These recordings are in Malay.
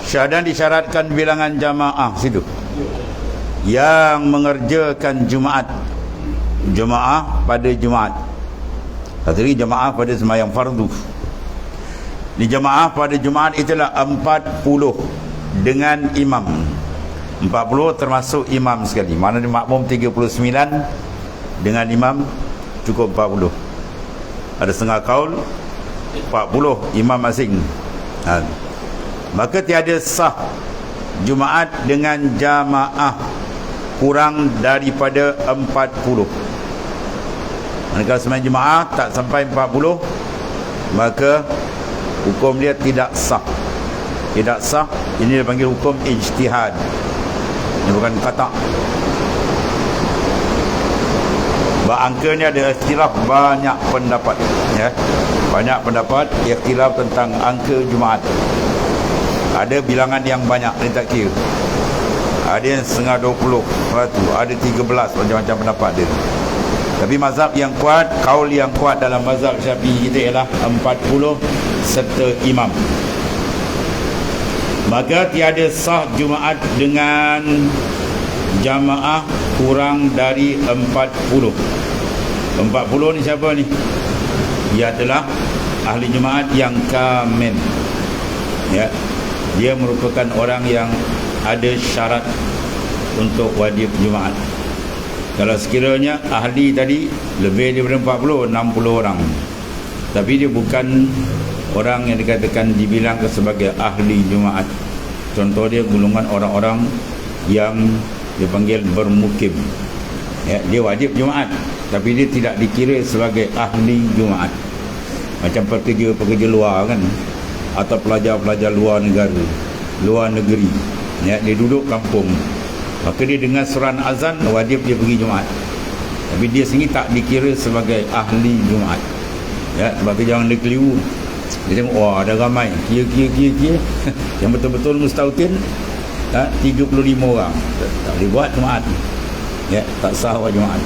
Syahadan disyaratkan bilangan jamaah situ yang mengerjakan Jumaat pada Jumaat. Satu lagi jamaah pada sembahyang fardu. Di jamaah pada Jumaat itulah 40 dengan imam. 40 termasuk imam sekali. Mana di makmum 39 dengan imam cukup 40. Ada setengah kaul 40 imam masing. Maka tiada sah Jumaat dengan jamaah kurang daripada 40. Manakala sembahyang jemaah tak sampai 40, maka hukum dia tidak sah. Tidak sah. Ini dipanggil hukum ijtihad. Ini bukan kata. Angka ni ada ikhtilaf banyak pendapat, ya. Banyak pendapat ikhtilaf tentang angka Jumaat. Ada bilangan yang banyak, ni tak kira. Ada yang setengah 20, ada 13, macam-macam pendapat dia. Tapi mazhab yang kuat, kaul yang kuat dalam mazhab Syafi'i kita ialah 40 serta imam. Maka tiada sah Jumaat dengan jamaah kurang dari 40. 40 ni siapa ni? Dia adalah ahli Jumaat yang kamil, ya. Dia merupakan orang yang ada syarat untuk wajib Jumaat. Kalau sekiranya ahli tadi lebih daripada 40, 60 orang, tapi dia bukan orang yang dikatakan dibilangkan sebagai ahli Jumaat. Contoh dia golongan orang-orang yang dipanggil bermukim, ya, dia wajib Jumaat tapi dia tidak dikira sebagai ahli Jumaat. Macam pekerja-pekerja luar kan, atau pelajar-pelajar luar negara, luar negeri, ya, dia duduk kampung, maka dia dengar suran azan, wajib dia pergi Jumaat, tapi dia sendiri tak dikira sebagai ahli Jumaat, ya. Sebab tu jangan dia keliru. Dia tengok, wah ada ramai, kira yang betul-betul mustautin, 35 orang, tak boleh buat Jumaat, ya, tak sah buat Jumaat.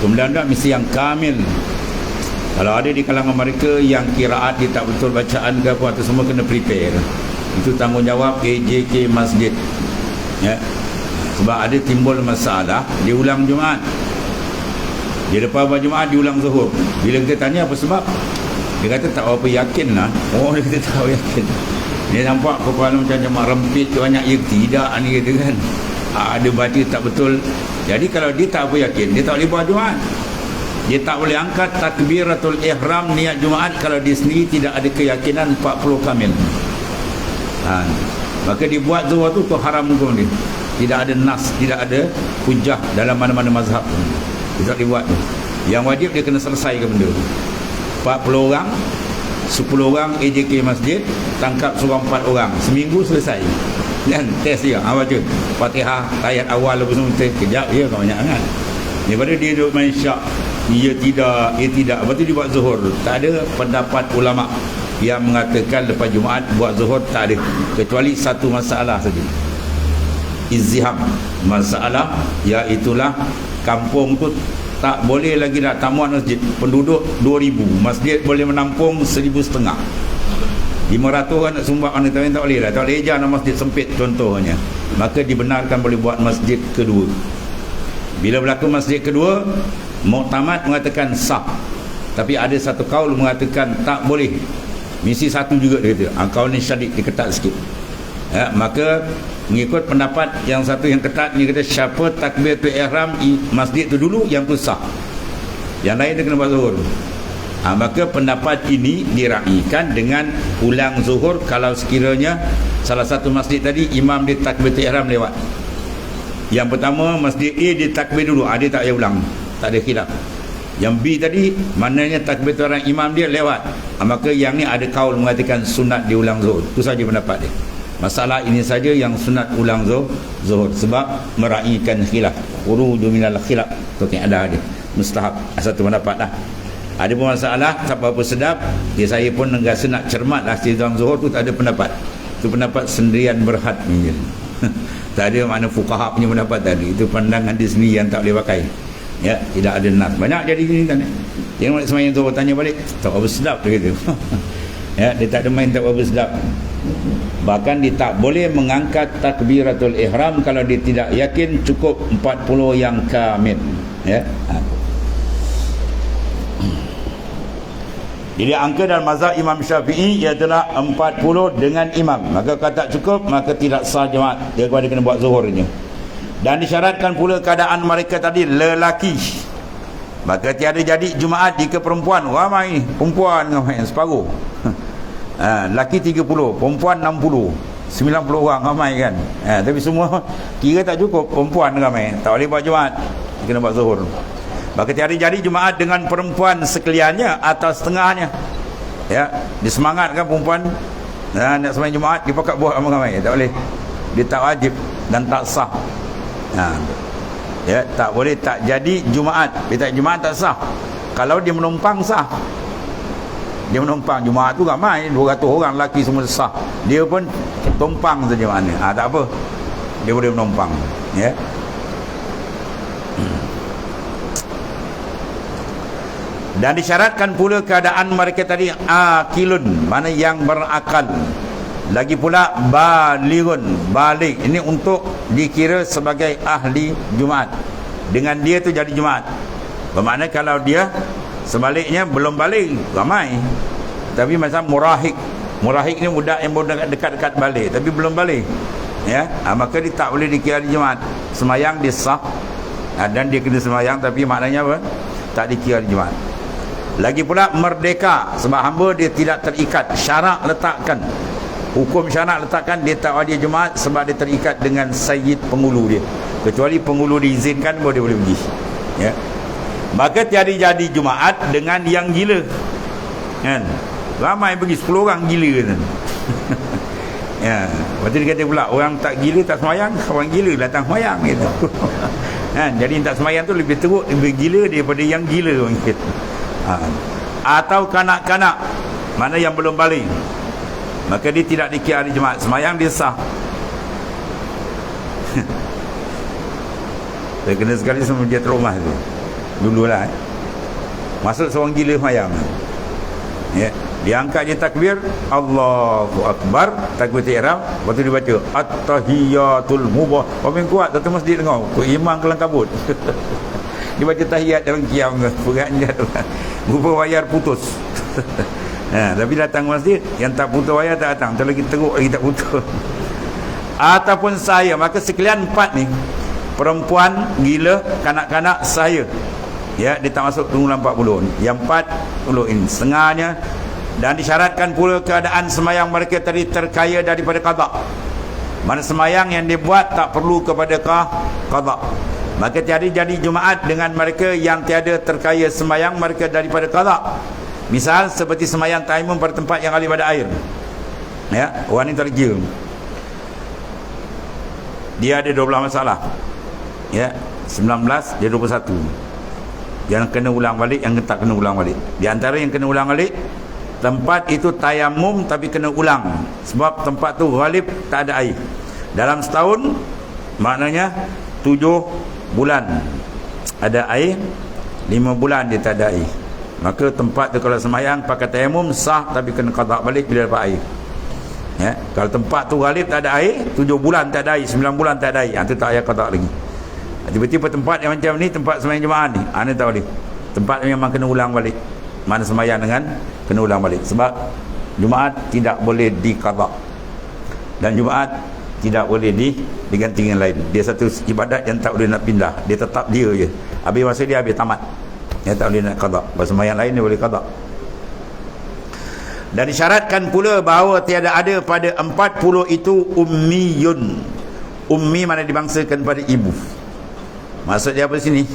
Kemudian mesti yang kamil. Kalau ada di kalangan mereka yang kiraat dia tak betul bacaan ke apa, itu semua kena prepare. Itu tanggungjawab AJK Masjid, ya. Sebab ada timbul masalah, dia ulang Jumaat, dia lepas buat Jumaat dia ulang Zuhur. Bila kita tanya apa sebab, dia kata tak apa yakin lah. Oh, dia kata tak yakin. Dia nampak kepala macam jemaah rempit banyak. Ya tidak ni kata kan, ada baca tak betul. Jadi kalau dia tak apa yakin, dia tak boleh buat Jumaat. Dia tak boleh angkat takbiratul ihram niat Jumaat kalau dia sendiri tidak ada keyakinan 40 kamil. Maka dia buat Zuhur tu haram hukum dia. Tidak ada nas, tidak ada hujah dalam mana-mana mazhab pun. Dia tak boleh buat tu. Yang wajib dia kena selesaikan benda tu. 40 orang, 10 orang AJK Masjid, tangkap seorang 4 orang, seminggu selesai. Dan test dia, baca Fatihah, ayat awal apa semua, kejap je kau banyak kan. Daripada dia duduk main syak, ia tidak. Lepas tu dia buat Zuhur. Tak ada pendapat ulama yang mengatakan lepas Jumaat buat Zuhur, tak ada. Kecuali satu masalah saja, izziham, masalah iaitulah kampung tu tak boleh lagi nak tamuan masjid. Penduduk 2,000, masjid boleh menampung 1,500. 500 orang nak sumbang orang tak boleh dah. Tak boleh je nak masjid sempit contohnya. Maka dibenarkan boleh buat masjid kedua. Bila berlaku masjid kedua, muktamad mengatakan sah. Tapi ada satu kaul mengatakan tak boleh. Mesti satu juga dia kata. Kaul ni syadid, dia ketat sikit. Ya, maka mengikut pendapat yang satu yang ketat, dia kata siapa takbiratul ihram masjid tu dulu, yang tu sah. Yang lain dia kena buat Zuhur. Maka pendapat ini diraihkan dengan ulang Zuhur kalau sekiranya salah satu masjid tadi imam dia takbiratul ihram lewat. Yang pertama masjid A dia takbir dulu, dia tak payah ulang, tak ada khilaf. Yang B tadi maknanya takbiratul ihram imam dia lewat, maka yang ni ada kaul mengatakan sunat diulang Zuhur. Itu saja pendapat dia. Masalah ini saja yang sunat ulang Zuhur sebab meraihkan khilaf, khuruju minal khilaf, tu ada dia mustahab. Satu pendapat lah. Ada pun masalah tak apa sedap, saya pun rasa nak cermat lah sidang Zuhur tu, tak ada pendapat. Itu pendapat sendirian berhad ni. Tak ada makna fuqaha punya pendapat tadi. Itu pandangan dia sendiri yang tak boleh pakai, ya, tidak ada nas. Banyak jadi gini kan. Yang nak semayang Zuhur tanya balik, tak apa sedap dia kata. Ya, dia tak ada main tak apa sedap. Bahkan dia tak boleh mengangkat takbiratul ihram kalau dia tidak yakin cukup 40 yang kamil. Ya. Jadi angka dalam mazhab Imam Syafi'i ialah 40 dengan imam. Maka kalau tak cukup, maka tidak sah jemaat. Dia kena buat zuhurnya. Dan disyaratkan pula keadaan mereka tadi lelaki. Maka tiada jadi Jumaat jika perempuan ramai, perempuan ramai separuh. Lelaki 30, perempuan 60, 90 orang ramai kan. Tapi semua kira tak cukup, perempuan ramai, tak boleh buat Jumaat, kena buat zuhur. Maka tiada jadi Jumaat dengan perempuan sekaliannya atau setengahnya. Ya, disemangatkan perempuan nak sembahyang Jumaat, dia pakat buat ramai-ramai, tak boleh. Dia tak wajib dan tak sah. Ya, tak boleh, tak jadi Jumaat. Dia tak Jumaat tak sah. Kalau dia menumpang sah. Dia menumpang Jumaat tu ramai, 200 orang lelaki semua sah. Dia pun tumpang saja maknanya. Tak apa. Dia boleh menumpang. Ya. Dan disyaratkan pula keadaan mereka tadi akilun, mana yang berakal. Lagi pula balighun, balik. Ini untuk dikira sebagai ahli Jumaat. Dengan dia tu jadi Jumaat. Bermakna kalau dia sebaliknya belum balik, ramai. Tapi macam murahik. Murahik ni budak yang dekat-dekat balik tapi belum balik. Ya, maka dia tak boleh dikira di Jumaat. Semayang dia sah. Dan dia kena semayang, tapi maknanya apa? Tak dikira di Jumaat. Lagi pula merdeka, sebab hamba dia tidak terikat. Syarak letakkan, hukum syarak letakkan dia tak wajib Jumaat sebab dia terikat dengan sayyid pengulu dia. Kecuali pengulu diizinkan baru dia boleh pergi. Ya. Maka tiada jadi Jumaat dengan yang gila. Kan? Ramai pergi 10 orang gila kan. Ya, lepas tu dia kata pula orang tak gila tak semayang, orang gila datang semayang gitu. Kan? Jadi yang tak semayang tu lebih teruk, lebih gila daripada yang gila orang kata. Atau kanak-kanak, mana yang belum balik, maka dia tidak dikira hari Jumaat. Semayang dia sah. Saya kena sekali sama dia terumah tu dululah. Masuk seorang gila semayang. Ya, dia angkat je takbir, Allahu Akbar, takbir ihram, lepas tu dia baca at-tahiyatul mubah. Paling kuat satu masjid dengar, kau imam kelang kabut. Dia baca tahiyat dalam qiyam, beratnya tu. Rupa wayar putus. Tapi datang masjid, yang tak putus wayar tak datang. Kalau lagi teruk lagi tak putus. Ataupun saya, maka sekalian 4 ni, perempuan, gila, kanak-kanak, saya. Ya, dia tak masuk tunggulan 40 ni. Yang 40 ini setengahnya. Dan disyaratkan pula keadaan semayang mereka tadi terkaya daripada qada. Mana semayang yang dia buat tak perlu kepada qada. Maka tiada jadi Jumaat dengan mereka yang tiada terkaya semayang mereka daripada qada. Misal seperti semayang tayammum pada tempat yang alih pada air. Ya, orang ni terkira. Dia ada 12 masalah. Ya, 19 dia 21. Yang kena ulang balik, yang tak kena ulang balik. Di antara yang kena ulang balik, tempat itu tayammum tapi kena ulang. Sebab tempat tu ghalib tak ada air. Dalam setahun maknanya 7 bulan ada air, 5 bulan dia tak ada air. Maka tempat tu kalau semayang pakai tayammum sah, tapi kena qada balik bila dapat air. Ya, kalau tempat tu ghalib tak ada air, 7 bulan tak ada air, 9 bulan tak ada air, itu tak payah qada lagi. Tiba-tiba tempat yang macam ni, tempat semayang jemaah ni, ni tak boleh. Tempat yang memang kena ulang balik. Mana semayang dengan kena ulang balik. Sebab Jumaat tidak boleh diqada. Dan Jumaat tidak boleh diganti dengan lain. Dia satu ibadat yang tak boleh nak pindah. Dia tetap dia je. Habis masa dia habis tamat. Dia tak boleh nak qada. Masa semayang lain dia boleh qada. Dan disyaratkan pula bahawa tiada ada pada 40 itu ummiyun. Ummi mana dibangsakan pada ibu. Maksud dia apa sini?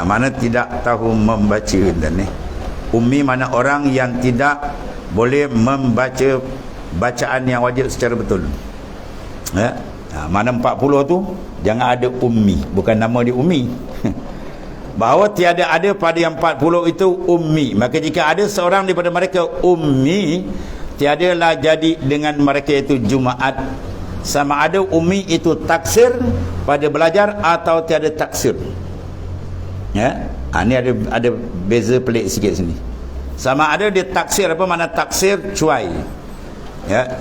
Mana tidak tahu membaca dan ni. Ummi mana orang yang tidak boleh membaca bacaan yang wajib secara betul. Ya. Mana 40 tu jangan ada ummi, bukan nama dia ummi. Bahawa tiada ada pada yang 40 itu ummi. Maka jika ada seorang daripada mereka ummi, tiadalah jadi dengan mereka itu Jumaat. Sama ada ummi itu taksir pada belajar atau tiada taksir. Ya, ini ada beza pelik sikit sini. Sama ada dia taksir. Apa makna taksir? Cuai. Ya.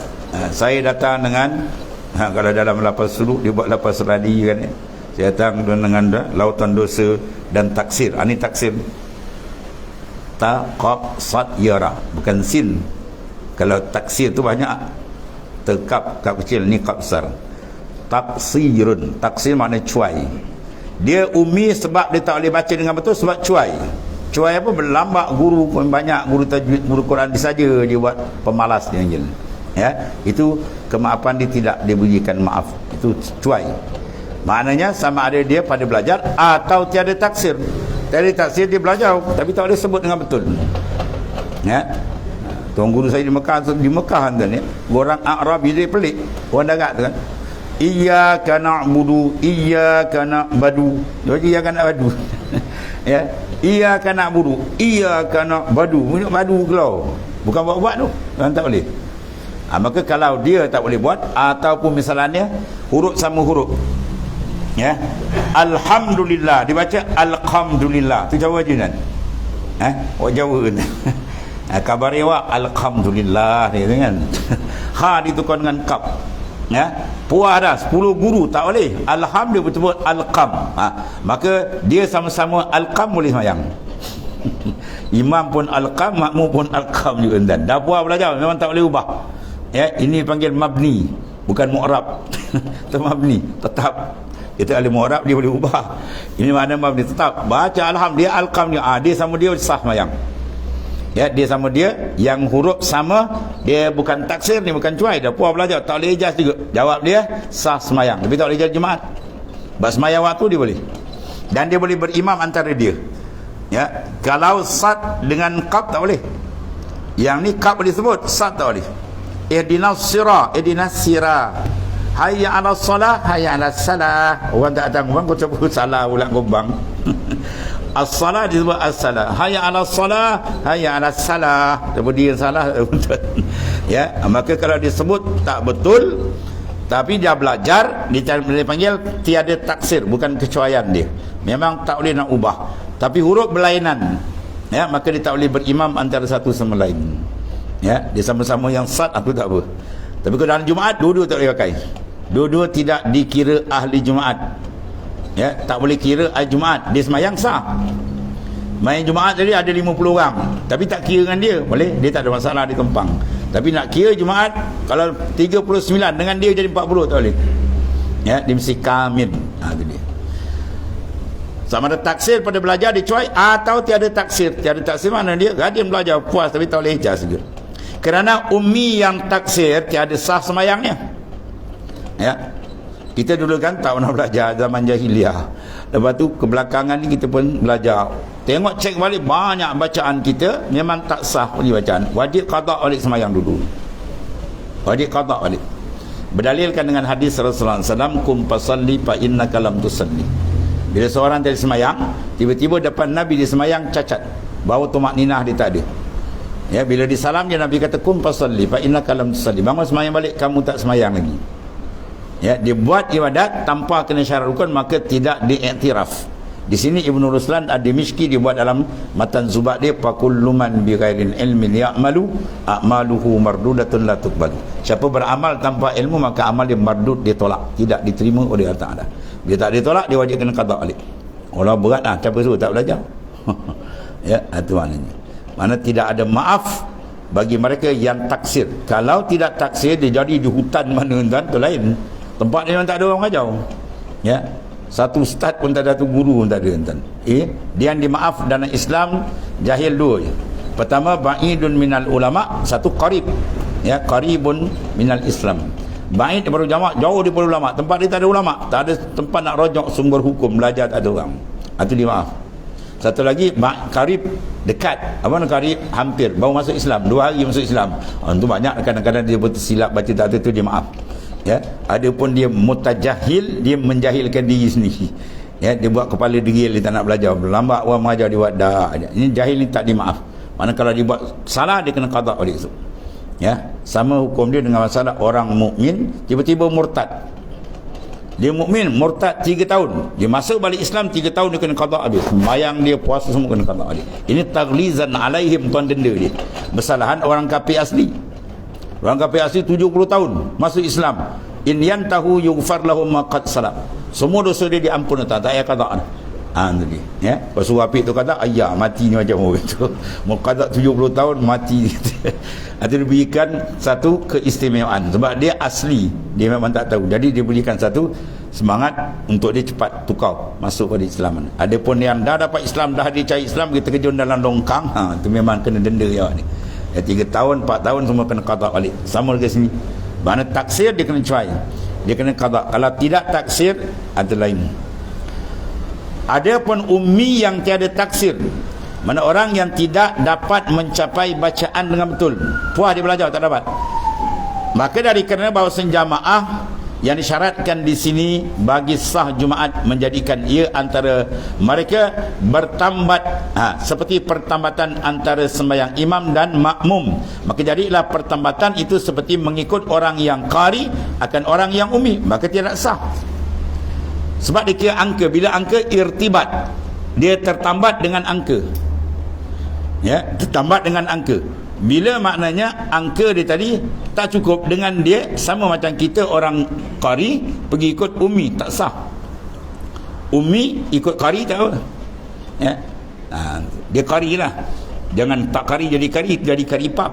Saya datang dengan kalau dalam lapas suluk dia buat lapas radi kan ya. Saya datang dengan lautan dosa dan taksir. Ini taksir. Taqab yara, bukan sin. Kalau taksir tu banyak tekap, kap kecil, ni kap besar. Taksirun, taksir makna cuai. Dia umi sebab dia tak boleh baca dengan betul sebab cuai. Cuai apa? Berlambak guru pun banyak, guru tajwid, guru Quran saja dia buat pemalas dia je. Ya, itu kemaafan dia tidak diberikan maaf. Itu cuai. Maknanya sama ada dia pada belajar atau tiada taksir. Tiada taksir dia belajar tapi tak boleh sebut dengan betul. Ya. Tuan guru saya di Mekah kan ya. Orang Arabi dia pelik. Orang darat tu kan. Iyyaka na'budu, iyyaka na'badu. Jadi iyyaka na'badu. Ya. Iyyaka na'budu, iyyaka na'badu. Bunyi badu kelau. Bukan buat-buat tu. Orang tak boleh. Maka kalau dia tak boleh buat ataupun misalnya huruf sama huruf. Ya. Alhamdulillah dibaca alhamdulillah. Tu Jawa je kan. Orang Jawa kan. Kabar awak alhamdulillah ni kan. Ha ditukar dengan kaf. Ya. Puas dah 10 guru tak boleh. Alhamdulillah betul alqam. Maka dia sama-sama alqam boleh sembahyang. Imam pun alqam, makmum pun alqam juga dan. Dah puas belajar memang tak boleh ubah. Ya, ini panggil mabni, bukan mu'rab. Itu mabni, tetap. Kita ahli mu'rab dia boleh ubah. Ini mana mabni tetap. Baca alhamdulillah alqam dia. Dia sama dia sah sembahyang. Ya, dia sama dia yang huruf sama, dia bukan taksir ni, bukan cuai. Dah puas belajar, tak boleh ijaz juga. Jawab dia sah sembahyang. Tapi tak boleh ijaz jemaat. Bab sembahyang waktu dia boleh. Dan dia boleh berimam antara dia. Ya, kalau sad dengan qaf tak boleh. Yang ni qaf boleh sebut, sad tak boleh. Ihdinas sira. Hayya 'alas salah, hayya 'alas salah. Orang tak datang orang kau cuba salah ulang gobang. As-salah disebut as-salah. Hayya 'alas salah, hayya 'alas salah. Dia salah betul. Ya, maka kalau disebut tak betul tapi dia belajar, dia panggil tiada taksir, bukan kecuaian dia. Memang tak boleh nak ubah. Tapi huruf berlainan. Ya, maka dia tak boleh berimam antara satu sama lain. Ya, dia sama-sama yang sad aku tak apa. Tapi kalau dalam Jumaat dua-dua tak boleh pakai. Dua-dua tidak dikira ahli Jumaat. Ya, tak boleh kira ahli Jumaat. Dia sembahyang sah. Main Jumaat tadi ada 50 orang, tapi tak kira dengan dia, boleh? Dia tak ada masalah di Kempang. Tapi nak kira Jumaat kalau 39 dengan dia jadi 40 tak boleh. Ya, dia mesti kamil. Itu dia. Sama ada taksir pada belajar dicuai atau tiada taksir. Tiada taksir mana dia? Rajin belajar puas tapi tak boleh ijaz juga. Kerana ummi yang taksir tiada sah semayangnya. Ya. Kita dulu kan tak pernah belajar zaman jahiliah. Lepas tu kebelakangan ni kita pun belajar. Tengok cek balik banyak bacaan kita memang tak sah punya bacaan. Wajib qada balik semayang dulu. Wajib qada balik. Berdalilkan dengan hadis Rasulullah SAW, kum fasalli fa innaka lam tusalli. Bila seorang tadi semayang, tiba-tiba depan Nabi dia semayang cacat. Bau tumakninah dia tak ada. Ya, bila disalam dia Nabi kata kum fasalli fa innaka lam tusalli. Bangun semayang balik, kamu tak semayang lagi. Ya, dia buat ibadat tanpa kena syarat rukun maka tidak diiktiraf. Di sini Ibnu Ruslan Ad-Dimishqi dia buat dalam matan Zubat dia fakullu man bi ghairin ilmin ya'malu a'maluhu mardudatun la tuqbal. Siapa beramal tanpa ilmu maka amal dia mardud, dia tolak, tidak diterima oleh Allah Taala. Dia tak ditolak dia wajib kena qada balik. Orang beratlah siapa suruh tak belajar. Ya, itu maknanya. Mana tidak ada maaf bagi mereka yang taksir. Kalau tidak taksir dia jadi di hutan mana tuan tu lain. Tempat dia memang tak ada orang ajar. Ya. Satu ustaz pun tak ada, tu guru pun tak ada tuan. Dia yang dimaaf dalam Islam jahil dua je. Pertama ba'idun minal ulama, satu qarib. Ya, qaribun minal Islam. Ba'id baru jamak jauh daripada ulama. Tempat dia tak ada ulama, tak ada tempat nak rojok sumber hukum, belajar tak ada orang. Itu dimaaf. Satu lagi qarib dekat. Apa nak qarib? Hampir baru masuk Islam, 2 hari masuk Islam. Itu banyak kadang-kadang dia bersilap baca tak ada, tu dia maaf. Ya, adapun dia mutajahil, dia menjahilkan diri sendiri. Ya, dia buat kepala degil, dia tak nak belajar. Lambat orang mengajar dia buat dah. Ini jahil ni tak dimaaf. Mana kalau dia buat salah dia kena qada balik tu. Ya, sama hukum dia dengan masalah orang mukmin tiba-tiba murtad. Dia mukmin, murtad 3 tahun. Dia masuk balik Islam 3 tahun dia kena qada habis. Sembahyang dia, puasa semua kena qada habis. Ini taghlizan alaihim, tuan denda dia. Bersalahan orang kafir asli. Orang kafir asli 70 tahun masuk Islam. In yantahu yughfar lahum ma qad salam. Semua dosa dia diampun, tak payah qada. Tadi ya, pasal api tu kata ayah mati ni macam orang tu mau qada 70 tahun mati. Itu diberikan satu keistimewaan sebab dia asli, dia memang tak tahu, jadi diberikan satu semangat untuk dia cepat tukar masuk pada Islam. Adapun yang dah dapat Islam, dah dia cari Islam, kita kejun dalam longkang, tu memang kena denda ya ni. 3 tahun 4 tahun semua kena qada balik. Sama dekat sini, mana taksir dia kena cuai, dia kena qada. Kalau tidak taksir ada lain. Ada pun ummi yang tiada taksir, mana orang yang tidak dapat mencapai bacaan dengan betul. Puas dia belajar tak dapat. Maka dari kerana bahawa jamaah yang disyaratkan di sini bagi sah Jumaat menjadikan ia antara mereka bertambat seperti pertambatan antara sembahyang imam dan makmum. Maka jadilah pertambatan itu seperti mengikut orang yang qari akan orang yang ummi, maka tidak sah. Sebab dia kira angka, bila angka irtibat, dia tertambat dengan angka. Ya, tertambat dengan angka. Bila maknanya angka dia tadi tak cukup dengan dia, sama macam kita orang qari pergi ikut ummi, tak sah. Ummi ikut qari tak apa. Ya. Dia qari lah. Jangan tak qari jadi qari pub.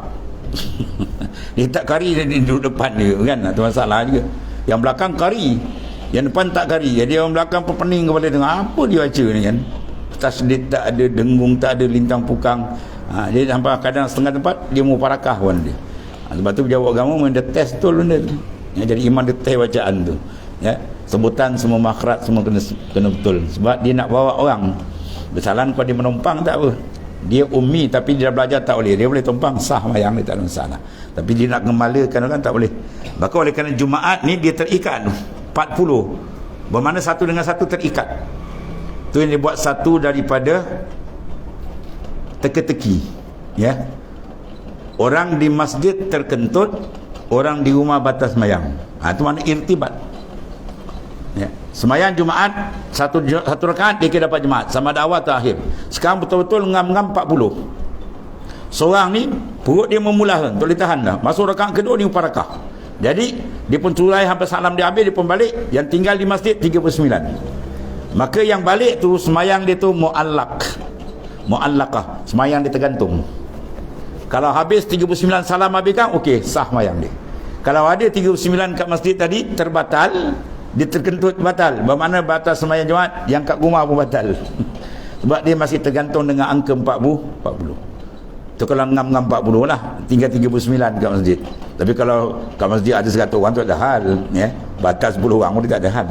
Dia tak qari jadi duduk depan dia kan, itu masalah juga. Yang belakang qari, yang depan tak qari. Jadi orang belakang pening kepala dengar apa dia baca ni kan. Tasdid tak ada, dengung tak ada, lintang pukang. Dia sampai kadang setengah tempat dia mau parakah pun dia. Sebab tu pejabat agama dia test betul benda tu. Ya, jadi imam dia test bacaan tu. Ya, sebutan semua makhraj semua kena betul. Sebab dia nak bawa orang. Kesalahan kalau dia menumpang tak apa. Dia ummi tapi dia belajar tak boleh. Dia boleh tumpang sah mayang dia tak ada masalah. Tapi dia nak gemalakan orang tak boleh. Maka oleh kerana Jumaat ni dia terikat 40. Bermakna satu dengan satu terikat. Tu yang dibuat satu daripada teka-teki. Ya. Orang di masjid terkentut, orang di rumah batas semayang. Itu makna irtibat. Ya. Semayang Jumaat satu rakaat dia kira dapat Jumaat sama ada awal atau akhir. Sekarang betul-betul ngam-ngam 40. Seorang ni perut dia memulas, tak boleh tahan dah. Masuk rakaat kedua ni uparakah. Jadi dia pun turai sampai salam dia habis, dia pun balik. Yang tinggal di masjid 39. Maka yang balik tu semayang dia tu mu'allaqah, semayang dia tergantung. Kalau habis 39 salam habis kan okey, sah semayang dia. Kalau ada 39 kat masjid tadi terbatal, dia terkentut batal. Bermakna batas semayang Jumaat, yang kat rumah pun batal. Sebab dia masih tergantung dengan angka 40. Tu kalau ngam-ngam 40 lah, tinggal 39 kat masjid. Tapi kalau kat masjid ada 100 orang tu ada hal, ya. Batas 10 orang pun dia tak ada hal.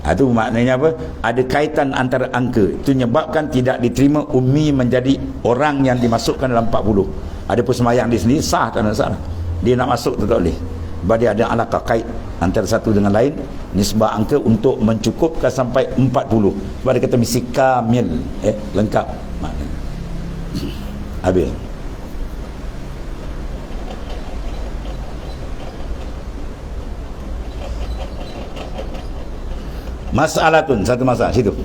Itu maknanya apa? Ada kaitan antara angka. Itu menyebabkan tidak diterima ummi menjadi orang yang dimasukkan dalam 40. Ada pun semayang di sini sah tak ada salah. Dia nak masuk tu tak boleh. Sebab dia ada alaqah kait antara satu dengan lain, nisbah angka untuk mencukupkan sampai 40. Sebab dia kata misi kamil, lengkap maknanya. Habis. Masalatun, satu masalah situ.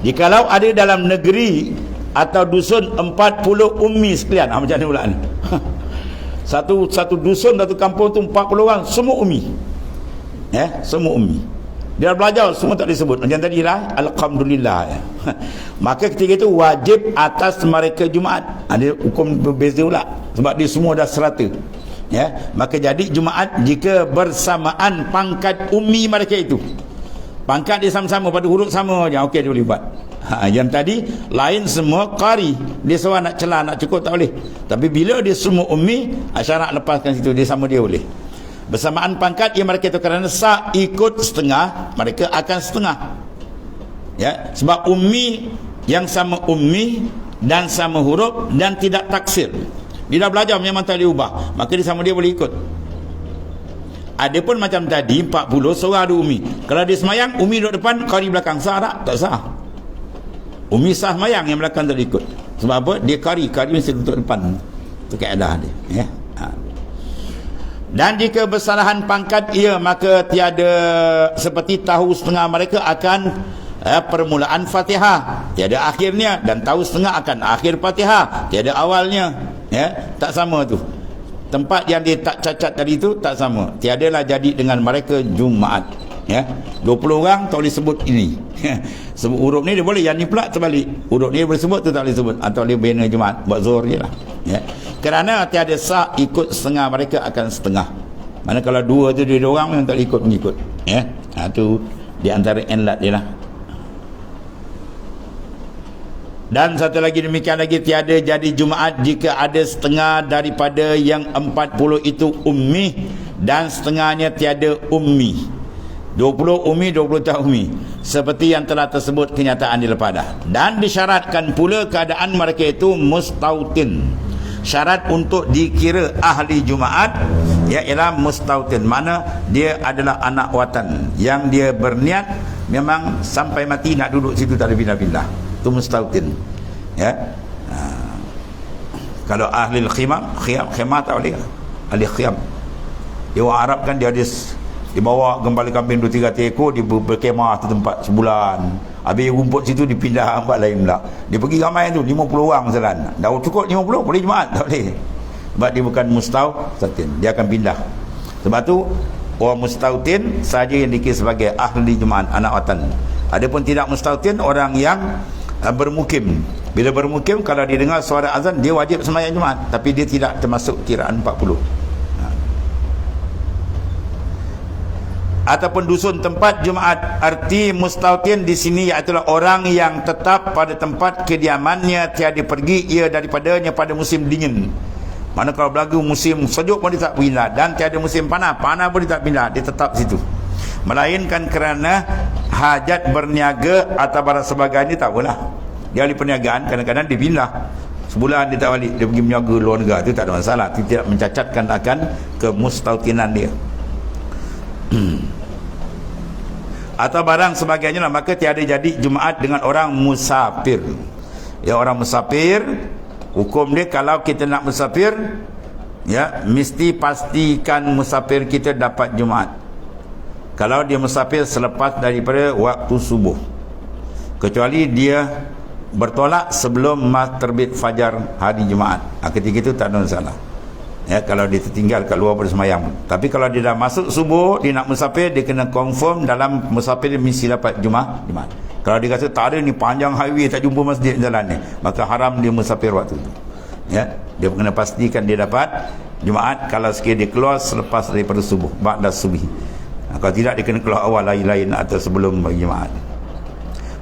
Jikalau ada dalam negeri atau dusun 40 ummi sekalian, macam ni pula ni. Satu dusun, satu kampung tu 40 orang, semua ummi. Semua ummi. Dia belajar semua tak disebut. Macam tadi lah, alhamdulillah. Maka ketika itu wajib atas mereka Jumaat. Ada hukum berbeza pula. Sebab dia semua dah serata. Maka jadi Jumaat jika bersamaan pangkat ummi mereka itu. Pangkat dia sama-sama pada huruf sama je, okey dia boleh buat. Yang tadi lain semua qari, dia seorang nak celah nak cukup tak boleh. Tapi bila dia semua ummi, syarat lepaskan situ, dia sama dia boleh. Bersamaan pangkat yang mereka itu kerana sah ikut setengah, mereka akan setengah. Ya, sebab ummi yang sama ummi dan sama huruf dan tidak taksir. Dia dah belajar memang tak diubah, maka dia sama dia boleh ikut. Ada pun macam tadi 40 seorang ada ummi. Kalau dia semayang, ummi duduk depan, qari belakang, sah tak? Tak sah. Ummi sah semayang, yang belakang tak ikut. Sebab apa? Dia qari mesti duduk depan. Itu kaedah dia. Dan jika bersalahan pangkat ia, maka tiada seperti tahu setengah mereka akan permulaan Fatihah, tiada akhirnya, dan tahu setengah akan akhir Fatihah, tiada awalnya. Tak sama tu. Tempat yang dia tak cacat tadi tu tak sama. Tiadalah jadi dengan mereka Jumaat. 20 orang tak boleh sebut ini. Sebut huruf ni dia boleh, yang ni pula terbalik. Huruf ni dia boleh sebut, tu tak boleh sebut. Atau dia bina Jumaat, buat zuhur je lah. Kerana tiada sah ikut setengah, mereka akan setengah. Mana kalau dua tu dia orang memang tak ikut mengikut. Tu di antara enlat dia lah. Dan satu lagi demikian lagi, tiada jadi Jumaat jika ada setengah daripada yang 40 itu ummi dan setengahnya tiada ummi. 20 ummi, 20 tak ummi, seperti yang telah tersebut kenyataan di lepas dah. Dan disyaratkan pula keadaan mereka itu mustautin. Syarat untuk dikira ahli Jumaat ialah mustautin, mana dia adalah anak watan yang dia berniat memang sampai mati nak duduk situ, tak ada pindah-pindah. Itu mustautin. Kalau ahli khimah tak boleh. Ahli khiyam, dia orang Arab kan, dia ada dibawa gembala kambing 2-3 ekor, dia berkemah tu tempat sebulan. Habis rumput situ dipindah tempat lain pula. Dia pergi ramai tu 50 orang jalan. Dah cukup 50 boleh Jumaat? Tak boleh. Sebab dia bukan mustautin, dia akan pindah. Sebab tu orang mustautin saja yang dikira sebagai ahli Jumaat, anak watan. Adapun tidak mustautin, orang yang bermukim. Bila bermukim, kalau dia dengar suara azan, dia wajib sembahyang Jumaat, tapi dia tidak termasuk kiraan 40. Ataupun dusun tempat Jumaat. Arti mustautin di sini iaitu orang yang tetap pada tempat kediamannya, tiada pergi ia daripadanya pada musim dingin. Mana kalau berlaku musim sejuk pun dia tak pindah, dan tiada musim panas pun dia tak pindah, dia tetap situ. Melainkan kerana hajat berniaga atau barang sebagainya, tak apalah. Dia ahli perniagaan, kadang-kadang dia pindah. Sebulan dia tak balik, dia pergi berniaga luar negara, itu tak ada masalah. Itu tidak mencacatkan akan kemustautinan dia. Atau barang sebagainya lah, maka tiada jadi Jumaat dengan orang musafir. Orang musafir, hukum dia kalau kita nak musafir, mesti pastikan musafir kita dapat Jumaat. Kalau dia musafir selepas daripada waktu subuh, kecuali dia bertolak sebelum terbit fajar hari Jumaat, ketika itu tak ada masalah. Kalau dia tertinggal kat luar pada semayang. Tapi kalau dia dah masuk subuh, dia nak musafir, dia kena confirm dalam musafir dia mesti dapat Jumaat. Kalau dia kata tak ada ni, panjang highway tak jumpa masjid jalan ni, maka haram dia musafir waktu itu. Dia kena pastikan dia dapat Jumaat. Kalau sekiranya dia keluar selepas daripada subuh, ba'da subhi. Kalau tidak, dia kena keluar awal lain-lain atau sebelum Jumaat.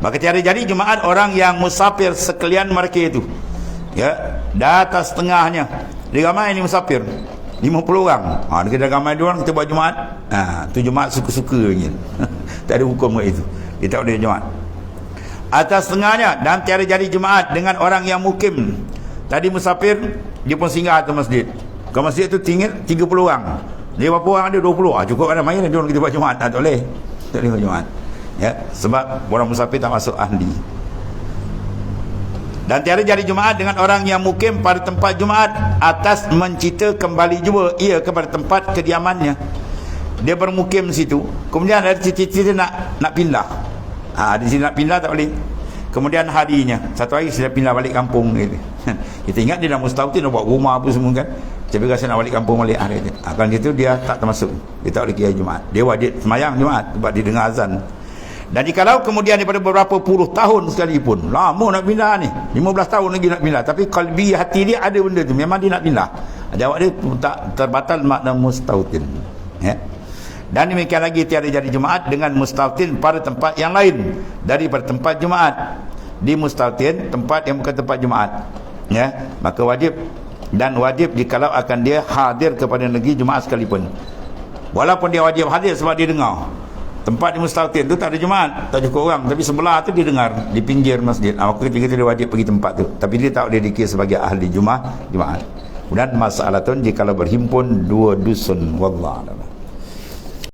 Maka tiada jadi Jumaat orang yang musafir sekalian mereka itu. Dah atas setengahnya. Dia ramai ni musafir 50 orang. Dia kena ramai 2 orang, kita buat Jumaat. Tu Jumaat suka-suka je. Tak ada hukum kat itu. Dia tak boleh Jumaat. Atas setengahnya. Dan tiada jadi Jumaat dengan orang yang mukim. Tadi musafir, dia pun singgah ke masjid. Ke masjid tu tinggal 30 orang. Dia berapa orang ada? 20. Cukup ada main, dia orang kita buat Jumaat. Tak boleh. Tak boleh buat Jumaat. Sebab orang musafir tak masuk ahli. Dan tiada jadi Jumaat dengan orang yang mukim pada tempat Jumaat atas mencita kembali juga ia kepada tempat kediamannya. Dia bermukim situ, kemudian ada cita-cita nak pindah. Di sini nak pindah tak boleh. Kemudian harinya, satu hari sudah pindah balik kampung gitu. Kita ingat dia dah mustautin, dah buat rumah apa semua kan. Tapi rasa nak balik kampung balik hari itu. Kalau itu dia tak termasuk. Dia tak boleh kira Jumaat. Dia wajib semayang Jumaat sebab dia dengar azan. Dan jikalau kemudian daripada beberapa puluh tahun sekalipun, lama nak pindah ni, 15 tahun lagi nak pindah, tapi kalbi hati dia ada benda tu, memang dia nak pindah, jawab dia tak terbatal makna mustautin. Dan demikian lagi tiada jadi Jumaat dengan mustautin pada tempat yang lain daripada tempat Jumaat. Di mustautin, tempat yang bukan tempat Jumaat, maka wajib, dan wajib jikalau akan dia hadir kepada negeri Jumaat sekalipun. Walaupun dia wajib hadir sebab dia dengar tempat di mustautin tu tak ada Jumaat, tak cukup orang, tapi sebelah tu dia dengar di pinggir masjid. Maka ketika dia wajib pergi tempat tu, tapi dia tak boleh dikira sebagai ahli Jumaat. Dan masalah tu jikalau berhimpun 2 dusun, wallah.